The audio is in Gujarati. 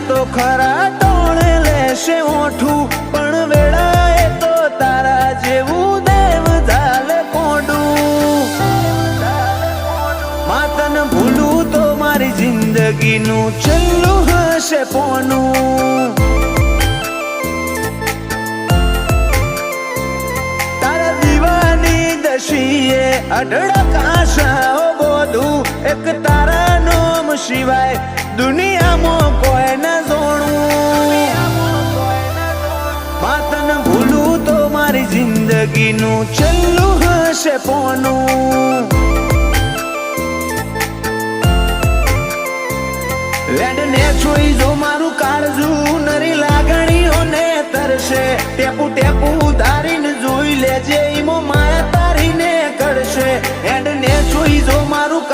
તો ખરા ટોણે લેશે ઓઠું પણ વેળાએ તો તારા જેવું દેવ ઝાલે કોડું માતન ભૂલું તો મારી જિંદગીનું છેલ્લું હશે પોનું તારા દીવાની દશીએ અઢળકાશાઓ બોધું એક તારા નામ સિવાય દુનિયામાં કોઈ ન જોણું માતન ભૂલું તો મારી જિંદગીનું છેલ્લું હશે પોનું લેડને જોઈ જો મારું કાળજું નરી લાગણીઓને તરશે ટેપુ ટેપુ ધારીને જોઈ લેજે ઈમો માયા તારીને કરશે એડને જોઈ જો મારું